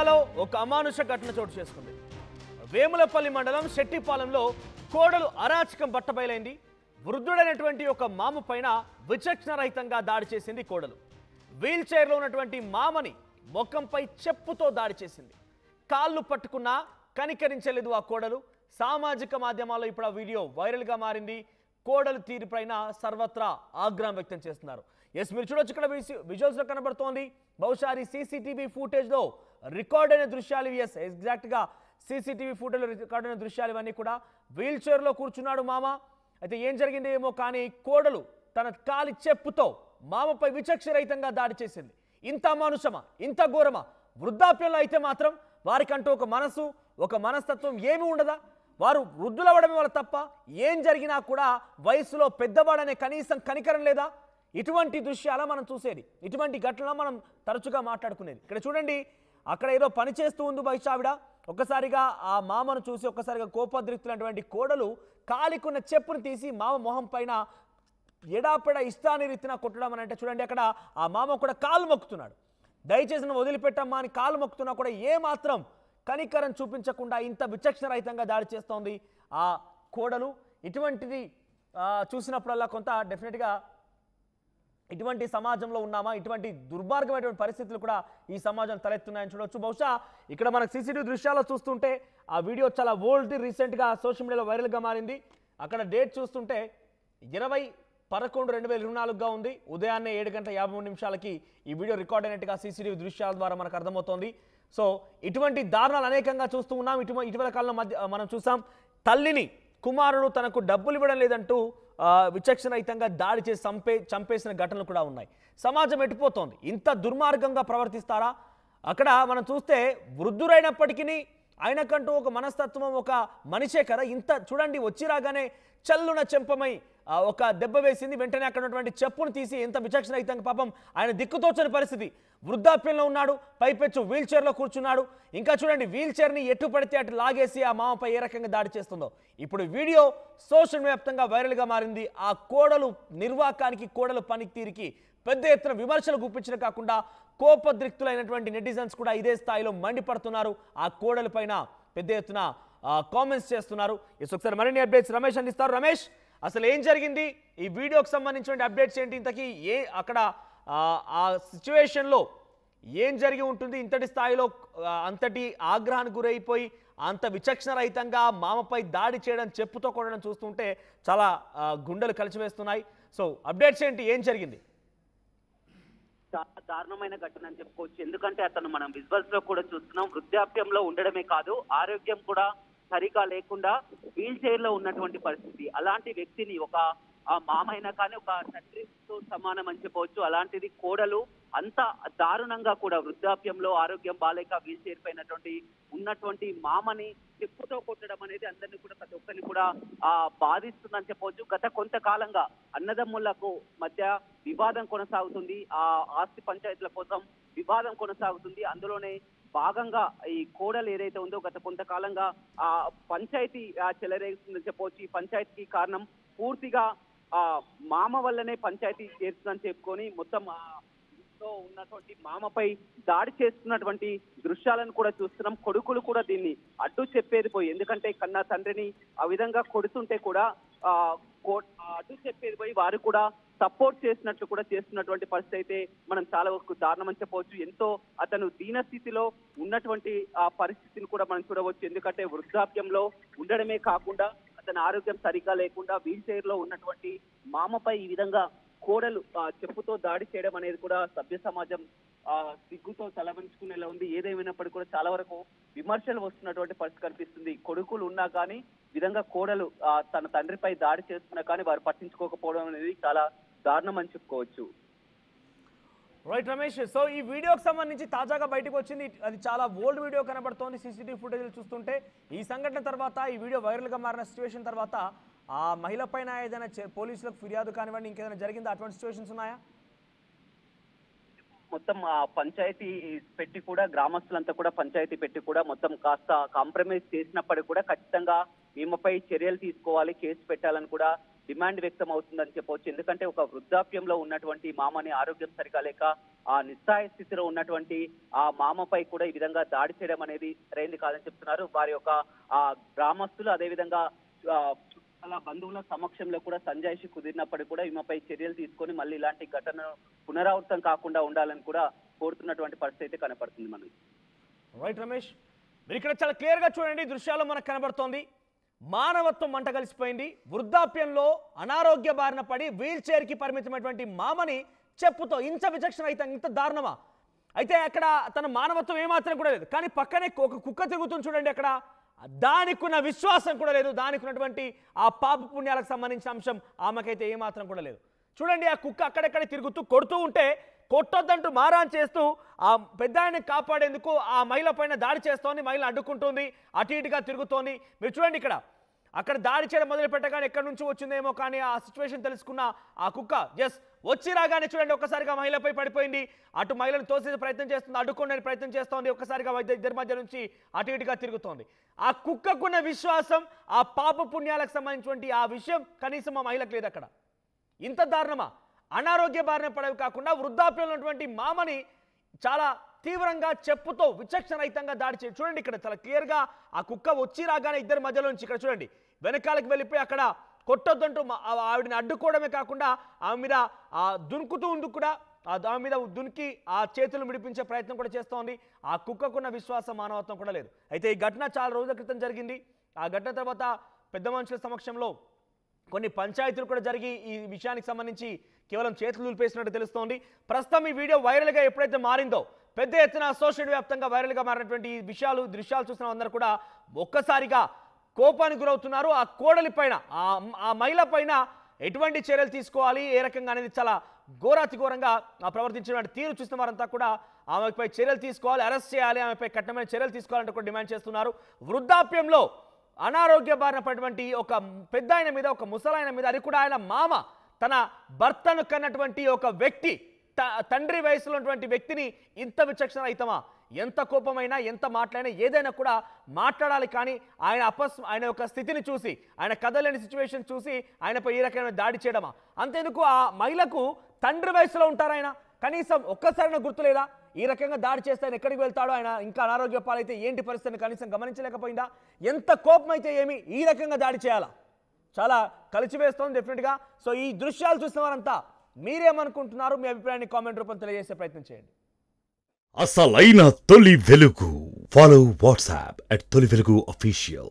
జిల్లాలో ఒక అమానుష ఘటన చోటు చేసుకుంది. వేములపల్లి మండలం శెట్టిపాలెంలో కోడలు అరాచకం బట్టబయలైంది. వృద్ధుడైనటువంటి ఒక మామ పైన విచక్షణరహితంగా దాడి చేసింది కోడలు. వీల్ చైర్లో ఉన్నటువంటి మామని ముఖంపై చెప్పుతో దాడి చేసింది. కాళ్ళు పట్టుకున్నా కనికరించలేదు ఆ కోడలు. సామాజిక మాధ్యమాల్లో ఇప్పుడు ఆ వీడియో వైరల్గా మారింది. కోడలు తీరుపైన సర్వత్రా ఆగ్రహం వ్యక్తం చేస్తున్నారు. ఎస్, మీరు చూడొచ్చు, ఇక్కడ విజువల్స్లో కనబడుతోంది. బహుశా సీసీటీవీ ఫుటేజ్లో రికార్డ్ అయిన దృశ్యాలు. ఎస్, ఎగ్జాక్ట్గా సీసీటీవీ ఫుటేజ్లో రికార్డ్ అయిన దృశ్యాలు ఇవన్నీ కూడా. వీల్ చైర్లో కూర్చున్నాడు మామ. అయితే ఏం జరిగింది ఏమో కానీ కోడలు తన కాలి చెప్పుతో మామపై విచక్షరహితంగా దాడి చేసింది. ఇంత అమానుషమా, ఇంత ఘోరమా? వృద్ధాప్యంలో అయితే మాత్రం వారికంటూ ఒక మనసు, ఒక మనస్తత్వం ఏమీ ఉండదా? వారు వృద్ధులవ్వడం వల్ల తప్ప ఏం జరిగినా కూడా వయసులో పెద్దవాడనే కనీసం కనికరం లేదా? ఇటువంటి దృశ్యాల మనం చూసేది, ఇటువంటి ఘటనలో మనం తరచుగా మాట్లాడుకునేది. ఇక్కడ చూడండి, అక్కడ ఏదో పని చేస్తూ ఉంది బయచావిడ. ఒక్కసారిగా ఆ మామను చూసి ఒక్కసారిగా కోపోద్రిక్తులైనటువంటి కోడలు కాలికున్న చెప్పును తీసి మామ మొహం పైన ఎడాపెడ ఇష్టాన్ని రీతిన కొట్టడం అని అంటే చూడండి, అక్కడ ఆ మామ కూడా కాలు మొక్కుతున్నాడు. దయచేసి నువ్వు వదిలిపెట్టమ్మా అని కాలు మొక్కుతున్నా కూడా ఏమాత్రం కనికరం చూపించకుండా ఇంత విచక్షణరహితంగా దాడి చేస్తోంది ఆ కోడలు. ఇటువంటిది చూసినప్పుడల్లా కొంత డెఫినెట్గా ఇటువంటి సమాజంలో ఉన్నామా, ఇటువంటి దుర్మార్గమైనటువంటి పరిస్థితులు కూడా ఈ సమాజం తలెత్తున్నాయని చూడవచ్చు. బహుశా ఇక్కడ మనకు సీసీటీవీ దృశ్యాల్లో చూస్తుంటే ఆ వీడియో చాలా ఓల్డ్, రీసెంట్గా సోషల్ మీడియాలో వైరల్గా మారింది. అక్కడ డేట్ చూస్తుంటే 20/11/2024గా ఉంది. ఉదయాన్నే 7:53 ఈ వీడియో రికార్డ్ అయినట్టుగా సీసీటీవీ దృశ్యాల ద్వారా మనకు అర్థమవుతోంది. సో ఇటువంటి దారుణాలు అనేకంగా చూస్తూ ఉన్నాం. ఇటీవల కాలంలో మనం చూసాం, తల్లిని కుమారుడు తనకు డబ్బులు ఇవ్వడం లేదంటూ విచక్షణరహితంగా దాడి చేసి చంపేసిన ఘటనలు కూడా ఉన్నాయి. సమాజం ఎట్టిపోతోంది? ఇంత దుర్మార్గంగా ప్రవర్తిస్తారా? అక్కడ మనం చూస్తే వృద్ధురైనప్పటికీ ఆయనకంటూ ఒక మనస్తత్వం, ఒక మనిషే కదా. ఇంత చూడండి, వచ్చి రాగానే చల్లున చెంపమై ఒక దెబ్బ వేసింది. వెంటనే అక్కడ ఉన్నటువంటి చెప్పును తీసి ఎంత విచక్షణరహితంగా, పాపం ఆయన దిక్కుతోచని పరిస్థితి. వృద్ధాప్యంలో ఉన్నాడు, పైపెచ్చు వీల్ చైర్లో కూర్చున్నాడు. ఇంకా చూడండి, వీల్ చైర్ని ఎటు పడితే అటు లాగేసి ఆ మామపై ఏ రకంగా దాడి చేస్తుందో. ఇప్పుడు వీడియో సోషల్ వ్యాప్తంగా వైరల్గా మారింది. ఆ కోడలు నిర్వాకానికి, కోడలు పనితీరికి పెద్ద ఎత్తున విమర్శలు గుప్పించడం కాకుండా కోపద్రిక్తులైనటువంటి నెటిజన్స్ కూడా ఇదే స్థాయిలో మండిపడుతున్నారు. ఆ కోడల పైన పెద్ద ఎత్తున కామెంట్స్ చేస్తున్నారు. ఒకసారి మరిన్ని అప్డేట్స్ రమేష్ అందిస్తారు. రమేష్, అసలు ఏం జరిగింది? ఈ వీడియోకి సంబంధించిన అప్డేట్స్ ఏంటి? ఇంతకీ అక్కడ ఆ సిచ్యువేషన్లో ఏం జరిగి ఉంటుంది? ఇంతటి స్థాయిలో అంతటి ఆగ్రహానికి గురైపోయి అంత విచక్షణరహితంగా మామపై దాడి చేయడం, చెప్పుతో కొట్టడం చూస్తుంటే చాలా గుండెలు కలిచివేస్తున్నాయి. సో అప్డేట్స్ ఏంటి? ఏం జరిగింది? చాలా దారుణమైన ఘటన అని చెప్పుకోవచ్చు. ఎందుకంటే అతను మనం విజువల్స్ లో కూడా చూస్తున్నాం, వృద్ధాప్యంలో ఉండడమే కాదు, ఆరోగ్యం కూడా సరిగా లేకుండా వీల్ చైర్ లో ఉన్నటువంటి పరిస్థితి. అలాంటి వ్యక్తిని ఒక మామైనా కానీ ఒక తండ్రితో సమానం అని చెప్పవచ్చు. అలాంటిది కోడలు అంత దారుణంగా కూడా వృద్ధాప్యంలో ఆరోగ్యం బాలేక వీల్ చైర్ పైనటువంటి ఉన్నటువంటి మామని చెప్పుతో కొట్టడం అనేది అందరినీ కూడా, ప్రతి ఒక్కరిని కూడా బాధిస్తుందని చెప్పవచ్చు. గత కొంతకాలంగా అన్నదమ్ములకు మధ్య వివాదం కొనసాగుతుంది. ఆ ఆస్తి పంచాయతీల కోసం వివాదం కొనసాగుతుంది. అందులోనే భాగంగా ఈ కోడలు ఏదైతే ఉందో గత కొంతకాలంగా ఆ పంచాయతీ చెలరేస్తుందని చెప్పవచ్చు. ఈ పంచాయతీకి కారణం పూర్తిగా మామ వల్లనే పంచాయతీ చేస్తుందని చెప్పుకొని మొత్తం ఇంట్లో ఉన్నటువంటి మామపై దాడి చేస్తున్నటువంటి దృశ్యాలను కూడా చూస్తున్నాం. కొడుకులు కూడా దీన్ని అడ్డు చెప్పేది పోయి, ఎందుకంటే కన్నా తండ్రిని ఆ విధంగా కొడుతుంటే కూడా అడ్డు చెప్పేది పోయి వారు కూడా సపోర్ట్ చేసినట్లు కూడా చేస్తున్నటువంటి పరిస్థితి అయితే మనం చాలా వరకు దారుణమని చెప్పవచ్చు. ఎంతో అతను దీనస్థితిలో ఉన్నటువంటి ఆ పరిస్థితిని కూడా మనం చూడవచ్చు. ఎందుకంటే వృద్ధాప్యంలో ఉండడమే కాకుండా అతని ఆరోగ్యం సరిగ్గా లేకుండా వీల్ చైర్ లో ఉన్నటువంటి మామపై ఈ విధంగా కోడలు చెప్పుతో దాడి చేయడం అనేది కూడా సభ్య సమాజం సిగ్గుతో తలవంచుకునేలా ఉంది. ఏదేమైనప్పటికీ కూడా చాలా వరకు విమర్శలు వస్తున్నటువంటి పరిస్థితి కనిపిస్తుంది. కొడుకులు ఉన్నా కానీ విధంగా కోడలు తన తండ్రిపై దాడి చేస్తున్నా కానీ వారు పట్టించుకోకపోవడం అనేది చాలా దారుణం అని చెప్పుకోవచ్చు. రైట్ రమేష్, సో ఈ వీడియోకి సంబంధించి తాజాగా బయటకు వచ్చింది. అది చాలా ఓల్డ్ వీడియో కనబడుతోంది సీసీటీవీ ఫుటేజ్లు చూస్తుంటే. ఈ సంఘటన తర్వాత, ఈ వీడియో వైరల్గా మారిన సిచ్యువేషన్ తర్వాత ఆ మహిళ పైన ఏదైనా పోలీసులకు ఫిర్యాదు కానివ్వండి, ఇంకేదైనా జరిగిందా? అటువంటి సిచ్యువేషన్స్ ఉన్నాయా? మొత్తం పంచాయతీ పెట్టి కూడా, గ్రామస్తులంతా కూడా పంచాయతీ పెట్టి కూడా మొత్తం కాస్త కాంప్రమైజ్ చేసినప్పటికీ కూడా ఖచ్చితంగా ఈమెపై చర్యలు తీసుకోవాలి, కేసు పెట్టాలని కూడా డిమాండ్ వ్యక్తం అవుతుందని చెప్పవచ్చు. ఎందుకంటే ఒక వృద్ధాప్యంలో ఉన్నటువంటి మామని ఆరోగ్యం సరిగా లేక ఆ నిస్సహాయ స్థితిలో ఉన్నటువంటి ఆ మామపై కూడా ఈ విధంగా దాడి చేయడం అనేది సరైనది కాదని చెప్తున్నారు. వారి యొక్క ఆ గ్రామస్తులు అదేవిధంగా అలా బంధువుల సమక్షంలో కూడా సంజాయిషి కుదిరినప్పటికీ కూడా ఈమెపై చర్యలు తీసుకొని మళ్ళీ ఇలాంటి ఘటనను పునరావృతం కాకుండా ఉండాలని కూడా కోరుతున్నటువంటి పరిస్థితి అయితే కనపడుతుంది మనకి. రైట్ రమేష్, మీరు ఇక్కడ చాలా క్లియర్గా చూడండి, దృశ్యాల్లో మనకు కనబడుతోంది మానవత్వం మంట కలిసిపోయింది. వృద్ధాప్యంలో అనారోగ్య బారిన పడి వీల్ చైర్కి పరిమితమైనటువంటి మామని చెప్పుతో ఇంత విచక్షణ అయితే ఇంత దారుణమా? అయితే అక్కడ తన మానవత్వం ఏమాత్రం కూడా లేదు, కానీ పక్కనే ఒక కుక్క తిరుగుతుంది చూడండి, అక్కడ దానికి ఉన్న విశ్వాసం కూడా లేదు, దానికి ఉన్నటువంటి ఆ పాప పుణ్యాలకు సంబంధించిన అంశం ఆమెకైతే ఏమాత్రం కూడా లేదు. చూడండి, ఆ కుక్క అక్కడెక్కడ తిరుగుతూ కొడుతూ ఉంటే కొట్టొద్దంటూ మారాన్ చేస్తూ ఆ పెద్ద ఆయన్ని కాపాడేందుకు ఆ మహిళ పైన దాడి చేస్తోంది, మహిళ అడ్డుకుంటుంది, అటు ఇటుగా తిరుగుతోంది. మీరు చూడండి, ఇక్కడ అక్కడ దాడి చేయడం మొదలు పెట్టగానే ఎక్కడి నుంచి వచ్చిందేమో కానీ ఆ సిచ్యువేషన్ తెలుసుకున్న ఆ కుక్క వచ్చి రాగానే చూడండి ఒక్కసారిగా మహిళపై పడిపోయింది, అటు మహిళను తోసే ప్రయత్నం చేస్తుంది, అడ్డుకునే ప్రయత్నం చేస్తోంది, ఒక్కసారిగా ఇద్దరి మధ్య నుంచి అటు ఇటుగా తిరుగుతోంది. ఆ కుక్కకున్న విశ్వాసం, ఆ పాప పుణ్యాలకు సంబంధించినటువంటి ఆ విషయం కనీసం ఆ మహిళకు లేదు. అక్కడ ఇంత దారుణమా? అనారోగ్య బారిన పడవి కాకుండా వృద్ధాప్యంలో ఉన్నటువంటి మామని చాలా తీవ్రంగా చెప్పుతో విచక్షణరహితంగా దాడి చేసి చూడండి, ఇక్కడ చాలా క్లియర్గా ఆ కుక్క వచ్చి రాగానే ఇద్దరి మధ్యలో నుంచి ఇక్కడ చూడండి వెనకాలకి వెళ్ళిపోయి అక్కడ కొట్టొద్దంటూ ఆవిడని అడ్డుకోవడమే కాకుండా ఆమె మీద దునుకుతూ ఉంది కూడా, ఆమె మీద దునికి ఆ చేతులు విడిపించే ప్రయత్నం కూడా చేస్తోంది. ఆ కుక్కకున్న విశ్వాసం, మానవత్వం కూడా లేదు. అయితే ఈ ఘటన చాలా రోజుల క్రితం జరిగింది. ఆ ఘటన తర్వాత పెద్ద మనుషుల సమక్షంలో కొన్ని పంచాయతీలు కూడా జరిగి ఈ విషయానికి సంబంధించి కేవలం చేతులు దులిపేసినట్టు తెలుస్తోంది. ప్రస్తుతం ఈ వీడియో వైరల్గా ఎప్పుడైతే మారిందో పెద్ద ఎత్తున సోషల్ వ్యాప్తంగా వైరల్గా మారినటువంటి ఈ దృశ్యాలు చూసిన అందరూ కూడా ఒక్కసారిగా కోపానికి గురవుతున్నారు. ఆ కోడలి పైన ఆ మహిళ పైన ఎటువంటి చర్యలు తీసుకోవాలి, ఏ రకంగా అనేది చాలా ఘోరాతిఘోరంగా ప్రవర్తించినటువంటి తీరు చూసిన వారంతా కూడా ఆమెపై చర్యలు తీసుకోవాలి, అరెస్ట్ చేయాలి, ఆమెపై కఠినమైన చర్యలు తీసుకోవాలంటే కూడా డిమాండ్ చేస్తున్నారు. వృద్ధాప్యంలో అనారోగ్య బారిన పడినటువంటి ఒక పెద్ద ఆయన మీద, ఒక ముసలాయన మీద, అది కూడా ఆయన మామ, తన భర్తను కన్నటువంటి ఒక వ్యక్తి, తండ్రి వయసులో ఉన్నటువంటి వ్యక్తిని ఇంత విచక్షణ రహితమా? ఎంత కోపమైనా, ఎంత మాట్లాడినా, ఏదైనా కూడా మాట్లాడాలి. కానీ ఆయన యొక్క స్థితిని చూసి, ఆయన కదలేని సిచ్యువేషన్ చూసి ఆయనపై ఈ రకమైన దాడి చేయడమా? అంతేందుకు ఆ మహిళకు తండ్రి వయసులో ఉంటారు ఆయన, కనీసం ఒక్కసారైనా గుర్తులేదా? ఈ రకంగా దాడి చేస్తే ఆయన ఎక్కడికి వెళ్తాడో, ఆయన ఇంకా అనారోగ్య పాలైతే ఏంటి పరిస్థితిని కనీసం గమనించలేకపోయిందా? ఎంత కోపం అయితే ఏమి ఈ రకంగా దాడి చేయాలా? చాలా కలిచివేస్తోంది డెఫినెట్గా. సో ఈ దృశ్యాలు చూసిన వారంతా మీరేమనుకుంటున్నారు? మీ అభిప్రాయాన్ని కామెంట్ రూపంలో తెలియజేసే ప్రయత్నం చేయండి. అసలైన తొలి వెలుగు. ఫాలో వాట్సాప్ @తొలి వెలుగు official.